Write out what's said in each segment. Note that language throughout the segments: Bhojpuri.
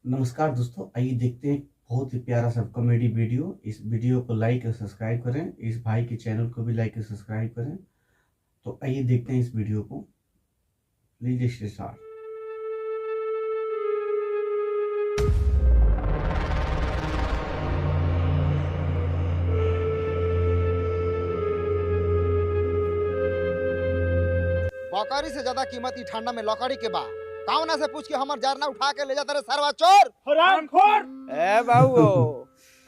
नमस्कार दोस्तों, आइए देखते हैं बहुत ही प्यारा सा कॉमेडी वीडियो। इस वीडियो को लाइक और सब्सक्राइब करें। इस भाई के चैनल को भी लाइक और सब्सक्राइब करें। तो आइए देखते हैं इस वीडियो को। लीजिए स्टार्ट। बकरी से ज्यादा कीमत ई ठंडा में लकड़ी के बा। कावना से पूछ के हमर जारना उठा के ले जाता रे सरवा चोर। हरामखोर। ए बाबू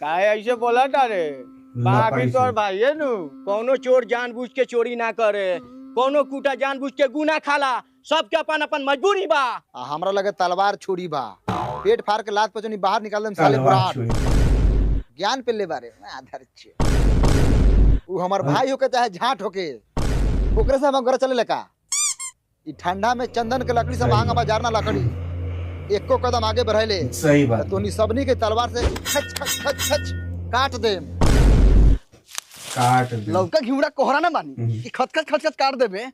काहे ऐसे बोला रे? बाकी तोर भाई है नु। कोनो चोर जानबूझ के चोरी ना करे, कोनो कुटा जानबूझ के गुना खाला। सबके अपन अपन मजबूरी बा। हमरा लगे तलवार छुरी बा। पेट फाड़ के लात पचनी बाहर निकाल देम साले बुढ़ान। ज्ञान पे ले बारे मैं आधार छे। उ हमर भाई हो के चाहे झाट होके, ओकरे से हम घर चले लेका। ई ठंडा में चंदन के लकड़ी से महंगा बाजार ना लकड़ी। एको कदम आगे बढ़ैले सही बात। तो नी सबनी के तलवार से खच खच खच खच काट देम। काट दे। लौका घिउरा कोहरा ना बानी कि खचखच खचखच काट देबे।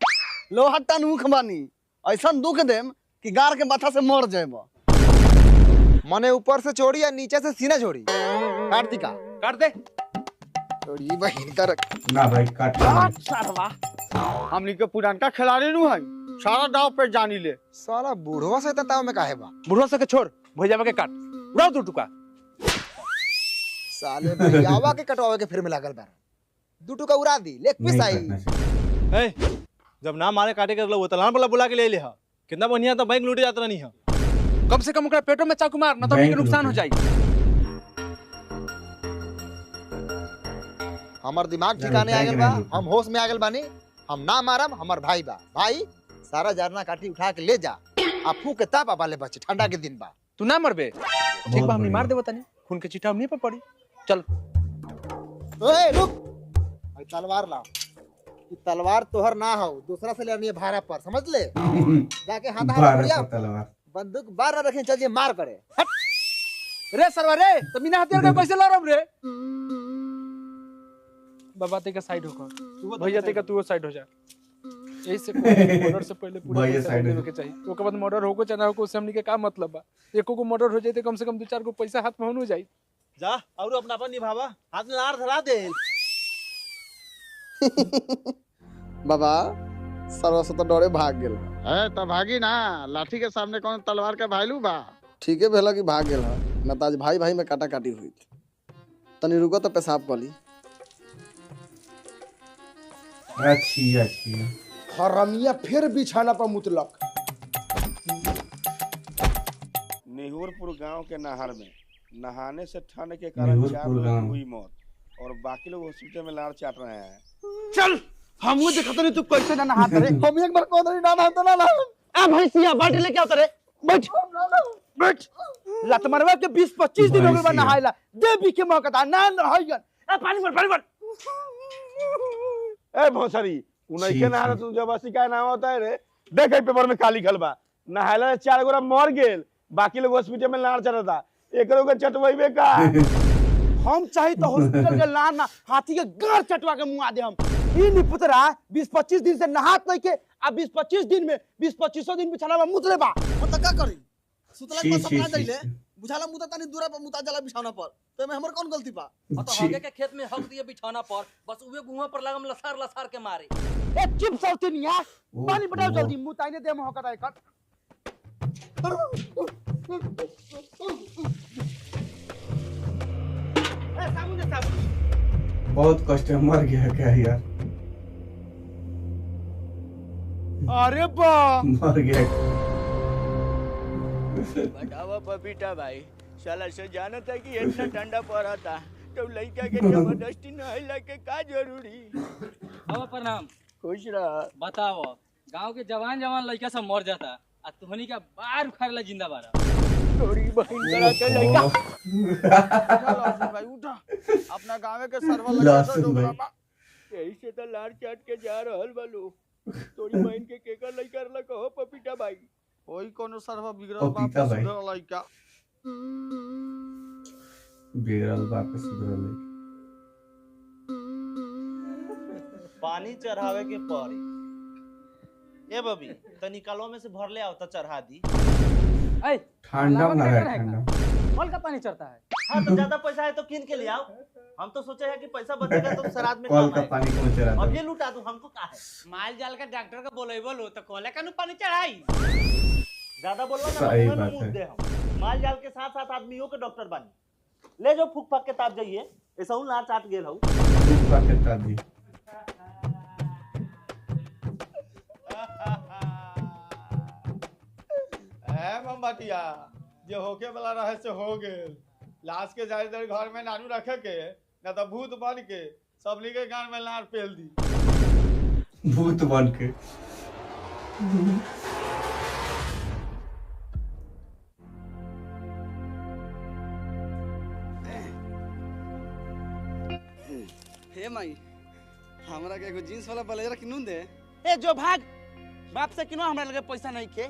लोहा टन मुख बानी ऐसन दुख देम कि गार के माथा से मर जाएबो। मने ऊपर से छोड़ी या नीचे से सीना छोड़ी। काट दी का काट दे। छोड़ी बहिन कर ना भाई काट दे। सरवा हमनी के पुरानका खिलाड़ी नु है, सारा दाव पे जानी ले। साला बूढ़वा से ताव में काहे बा। बुढ़वा से के छोड़, भैया के काट। उड़ाओ दू टुका। साले भैयावा के कटवावे के फिर में लागल बार। दू टुका उड़ा दी, लेग पीस आई। ए, जब ना मारे काटे के वो तलान वाला बुला के ले ले हा। कितना बढ़िया था, बैंक लूटे जात नहीं है। कम से कम ओकरा पेटो में चाकू मार, ना तो हमनी के नुकसान हो जाई। हमर दिमाग ठिकाने आ गेल बा, हम होश में आ गेल बानी। हम ना मारम, हमर भाई बा। भाई सारा जरना काटी उठा के ले जा। आ फूक के ताप वाले बच्चे, ठंडा के दिन बा। तू ना मरबे। ठीक बा, हमनी मार देबो तनी। खून के चिट्ठा हमनी पे पड़ी। चल। ओए रुक। भाई तलवार ला। ई तलवार तोहर ना हो, दूसरा से लेनी है भाड़ा पर, समझ ले। जाके हाथ हाथ बढ़िया तलवार बंदूक बार रखे चलिए मार करे। रे सरवा रे, तो बिना हथियार के कैसे लड़ब रे? बाबा ते का साइड होकर, भैया ते का तू साइड हो जा। यही से मर्डर से पहले पूरा भैया पैसा साइड देवे के चाहिए। ओके बाद मर्डर होको चाहे ना होको, उससे हमनी के का मतलब बा? एको को मर्डर हो जाए तो कम से कम 2-4 को पैसा हाथ में हो जाए। जा और अपना अपन निभावा, हाथ में लार धरा दे। बाबा सरवा से तो डरे भाग गेल। है तो भागी ना। लाठी के सामने कौन तलवार के भाईलू बा। ठीक है भेला कि भाग गेल है, न तो आज भाई भाई में काटा काटी हुई। तनी रुको तो पेशाब कली। अच्छी। हरमिया फिर बिछाना पर मुतलक। निहुरपुर गांव के नहर में नहाने से ठंड के कारण 4 लोग हुई मौत और बाकी लोग हॉस्पिटल में लार चाट रहे हैं। चल हमहू देखत नहीं तू कैसे ना नहात रे। हम एक बार कोदरी ना नहात ना। ए भैंसिया बाट लेके आवत रे। बैठ बैठ। लत मरवा के 20-25 दिन हो गए नहाइला। देवी के मौका था ना नहाइगन। ए पानी भर। ए भोसरी उनई के नहारे तू जब शिकायत ना होता है रे। देख ए पेपर में काली खलबा। नहाइला 4 गोरा मर गेल, बाकी लोग हॉस्पिटल में लार चढ़ता। एकरो के चटवइबे का। हम चाहे तो हॉस्पिटल के लार ना हाथी के गार चटवा के मुआ दे हम। ई नि पुतरा 20-25 दिन से नहात नहीं के। आ 20-25 दिन में 20-25 दिन बिछाना में मुतले बा। हम त का करी? सुतला के छी, सपना छी, दैले। छी। बुझाला मुता तनी दूरा पर मुता जाला बिछाना पर। तो में हमर कौन गलती बा? तो हगे के खेत में हक दिए बिछौना पर, बस उहे गुहा पर लगम लसार के मारे। ए चुप सौते नहीं है। पानी बताओ जल्दी, मुताइने दे मौका दे कर। ए साबुन दे साबुन। बहुत कष्ट है, मर गया क्या यार। अरे बा मर गया। बतावा पपीता भाई, साला से जाना था कि इतना ठंडा पड़ा था तो लड़का के जबरदस्ती नहला के का जरूरी। अब प्रणाम। खुश रह। बताओ, गांव के जवान लड़का सब मर जाता आ तुहनी का बार उखाड़ला जिंदा बारा। थोड़ी बहन करा के लड़का। भाई उठा। अपना गांव के सरवा लगा दो डोबरा बा। यही से तो लार चाट के जा रहल बालू। तोरी बहन के केकर लड़का रला कहो पपीता भाई। ओई कोनो सरवा बिगड़ल पपीता बाप भाई। सुधर लइका। बिगड़ल वापस बिगड़ल। पानी चढ़ावे के पड़ी। ए बबी तनी कलो में से भर ले आओ तो चढ़ा दी। ऐ ठंडा लावा ना क्या है करेगा? ठंडा। कल का पानी चढ़ता है। हाँ तो ज्यादा पैसा है तो कीन के ले आओ। हम तो सोचे हैं कि पैसा बचेगा तो श्राद्ध में कल काम का आएगा। पानी कौन चला अब था? ये लुटा दूं, हमको क्या है। माल जाल का डॉक्टर का बोले बोलो तो कोले का नु पानी चढ़ाई। ज्यादा बोल रहा सही ना बात मुंह है। दे हम। माल जाल के साथ साथ आदमियों के डॉक्टर बानी। ले जाओ फूक फाक के ताप जाइए। ऐसा हूँ ना चाट गेल हूँ। धूप का कितना दी? मोमबतिया जो होके वाला रहे से हो गेल। लाश के जाए देर घर में नानू रखे के ना तो भूत बन के सबली के गान में लार पेल दी। भूत बन के। हे माई हमरा के एगो जींस वाला ब्लेजर किनून दे। ए जो भाग बाप से किनो हमरा लगे पैसा नहीं के।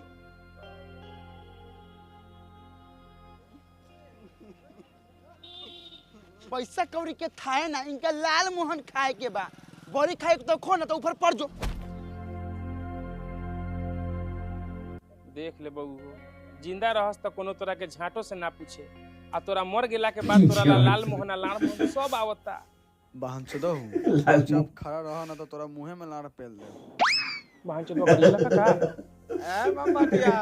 पैसा कौड़ी के थाए ना इनका लाल मोहन खाए के बा। बड़ी खाए के तो खो ना तो ऊपर पड़ जो। देख ले बहू जिंदा रहस तो कोनो तोरा के झांटो से ना पूछे आ तोरा मर गेला के बाद तोरा ला लाल मोहन लाल मोहन सब आवता। बहन चोदो लाल जब खड़ा रहो ना तो तोरा मुंह में लाड़ पेल दे। बहन चोद बगल का ए मोमबतिया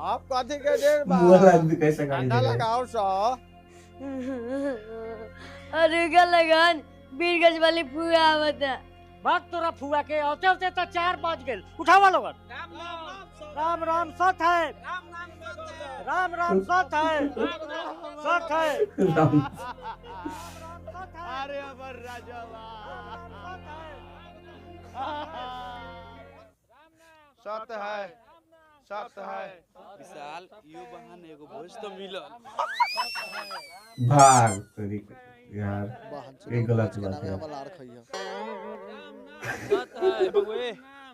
आप कथी के देर बा? मुंह आदमी कैसे गाड़ी ठंडा देगा? लगाओ सो। अरे का लगान बीरगंज वाली फुआ आवता। बात तोरा फुआ के औते औते तो 4 बज गेल। उठावा लोगन। राम राम सत है। राम राम सत है। सत है। अरे अमर राजवा सत है सत है। विशाल यो बहाने एगो भोज तो मिलल। भाग तेरी यार बहन ये गलत बात है। हम लाड़ खइयो। ए बबू ए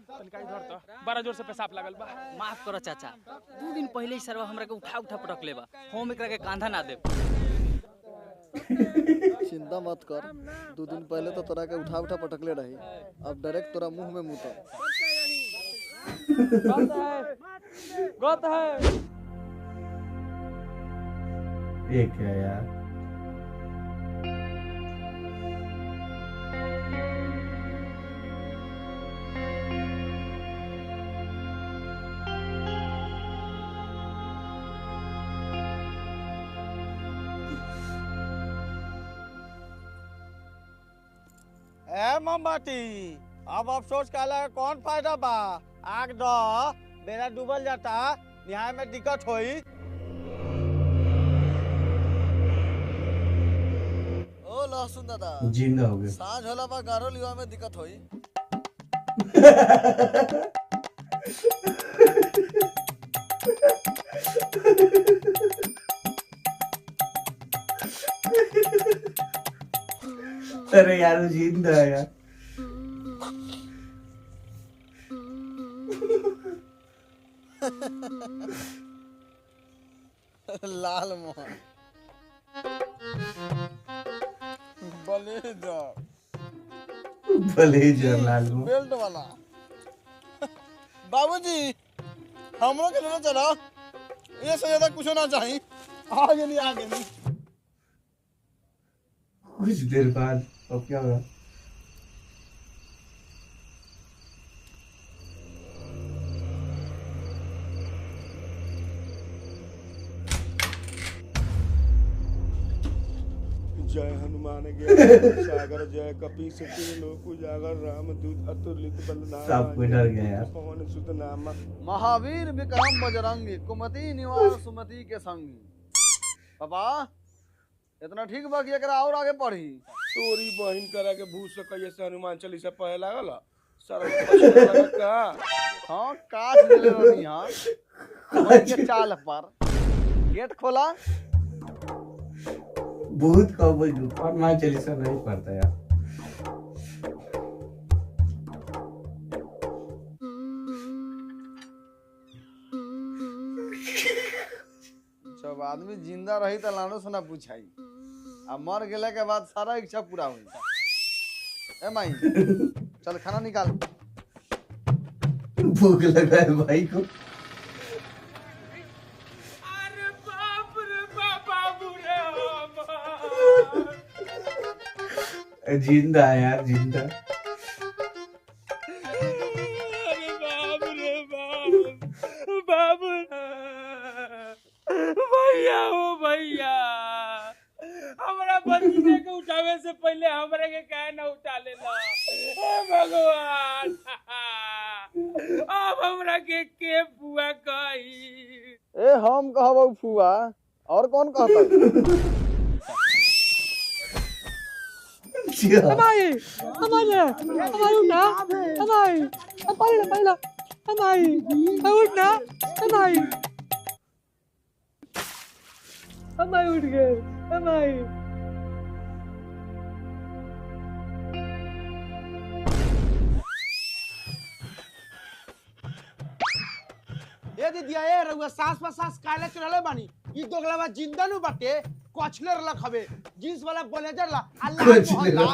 तनका इधर तो बड़ा जोर से पेशाब लागल बा। माफ करो चाचा, 2 दिन पहले ही सरवा हमरा के उठा उठा पटक लेबा। हम एकरा के कांधा ना देब। चिंता मत कर 2 दिन पहले तो तोरा के उठा उठा पटकले रही। अब डायरेक्ट तोरा मुंह में मुता। गत है ये क्या यार? ए मोमबत्ती अब अफसोस काला का कौन फायदा बा? आग दो बेड़ा डूबल जाता निहाय में दिक्कत होई। ओ लहसुन दादा जिंदा हो गए। सांझ होला बा गारो लिवा में दिक्कत होई। अरे यार वो जिंदा है यार। लाल मोहन ब्लेजर ब्लेजर लाल मोहन बेल्ट वाला। बाबूजी हमरो के लेना चला। ये से ज्यादा कुछ ना चाहिए। आगे नहीं। कुछ देर बाद अब क्या होगा? जय हनुमान ज्ञान सागर जय कपीस तिन लोक उजागर राम दूत अतुलित बलधामा। सब कोई डर गया यार। पवन सुत नामा। महावीर विक्रम बजरंगी कुमति निवार सुमति के संगी। पापा इतना ठीक बा कि एकरा और आगे पढ़ी। तोरी बहिन करा के भूत से कहिए से हनुमान चालीसा पढ़े लागल सारा का। हाँ काट ले रही। हाँ के चाल पर गेट खोला। भूत का हनुमान चालीसा नहीं पढ़ता यार। जब आदमी जिंदा रही तो लानो से ना पूछाई। अब मर गेले के बाद सारा इच्छा पूरा हुई। ए माई चल खाना निकाल। भूख लगा है भाई को। जिंदा है यार, जिंदा। अरे बाप रे बाप भैया हो भैया, हमरा बचने के उठावे से पहले हमरा के काहे ना उठा लेला। हे भगवान, अब हमरा के बुआ कही। ए हम कहबो फुआ, और कौन कहता? हमारी उठना, हमारी पहला हमारी उठना, हमारी उठ गए, हमारी ए दीदी ए रउआ सास पर सास काले चढ़ले बानी। ई दोगलावा जिंदा नु बाटे, कोचले रलक हवे, जींस वाला ब्लेजर ला, अल्लाह मोहल्ला।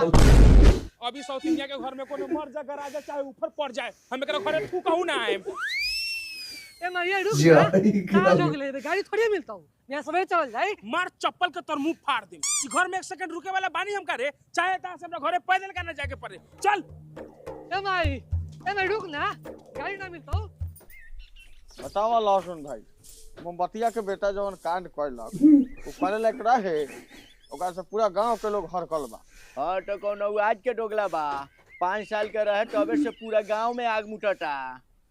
अभी साउथ इंडिया के घर में कोनो मर जा गराजा चाहे ऊपर पड़ जाए, हम एकरा घरे थूकहू ना आए। ए मारिया रुक जा, कहां जोग ले रे, गाड़ी थोड़ी मिलता हूं, यहां सवेरे चल जाए। मार चप्पल के तोर मुंह फाड़ दे। ई घर में 1 सेकंड रुके वाला बानी हम करे, चाहे ता से हमरा घरे पैदल का ना जाके पड़े। चल ए माई रुक ना, गाड़ी ना मिलता हूं। बतावा लहसुन भाई, मोमबतिया के बेटा जवन कांड कइलक, उ करे लायक रहे, ओकरा से पूरा गांव के लोग हरकल बा। हाँ तो कौन आज के डोगला बा, 5 साल के रहे तबे से पूरा गांव में आग मुटता।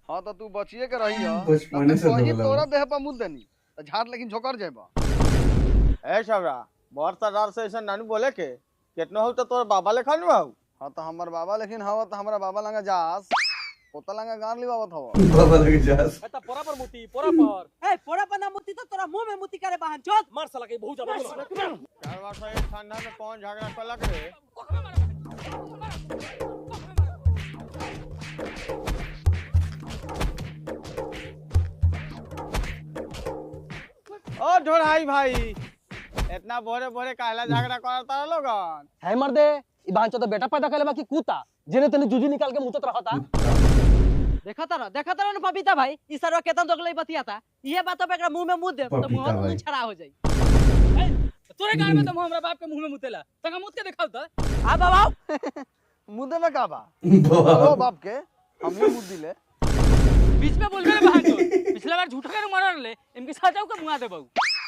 हाँ तो तू बचिए के रही हो, बचपने से वही दोगला तोरा बा। देह पर मुद देनी, तो झाड़ लेकिन झोकर जेबा। ए सबरा बहुत सरदार से ऐसा नानू बोले के कितना हो तो तोर बाबा लेखा नु हो। हाँ तो हमर बाबा लेकिन हवा तो हमरा बाबा लंगा जास, पोता लंगा गान लिवावत हवा। बाबा लगे जास। त पोरा पर मुती, पोरा पर ए पोरा पर ना मुती तो तोरा मुंह में मुती करे बहन चोद। मार साला के बहुत ज्यादा। चार बार से ठंडा में कौन झगड़ा कलक रे। ओ ढोराई भाई, इतना भोरे भोरे काहला झगड़ा करता लोगन। है मर्दे, ई बांचो तो बेटा पैदा करे बा कि कुत्ता, जेने तेने जुजी निकाल के मुतत रहता। देखा तारा न पपीता भाई, ई सरवा केतन दोगले बतियाता। ये बात पे एकरा मुंह में मुत दे तो पपीता मुंह भाई। छड़ा हो जाई। तोरे गाय में तो हमरा बाप के मुंह में मुतेला, तका मुत के देखाव त। आ बाबा मुद्दे में का बा? ओ बाप के हमने मुद दिले। बीच में बोलबे रे बहन चोद, पिछला बार झूठा के मारन ले, इनके साजाऊ के मुआ देबऊ।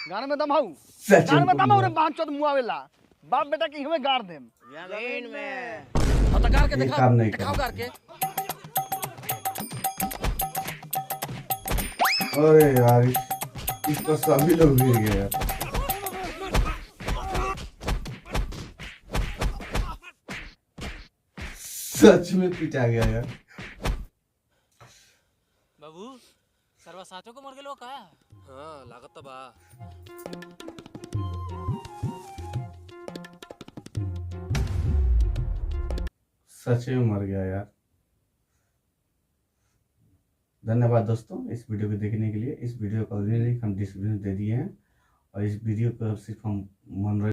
गान में दम हऊ, सच गान में में दम हऊ रे बांचो तो मुआवेला। बाप बेटा की हमें गाड़ देम। जमीन में हतकार के ये देखा, काम नहीं दिखाओ करना। करके। अरे यार, इस पर सभी लोग गिर गए यार। सच में पिटा गया यार। बाबू सरवा साचो को मर गेलो का? हां लागत त बा। सच में मर गया यार। धन्यवाद दोस्तों इस वीडियो को देखने के लिए। इस वीडियो का लिंक हम डिस्क्रिप्शन में दे दिए हैं और इस वीडियो को सिर्फ हम मनोरंजन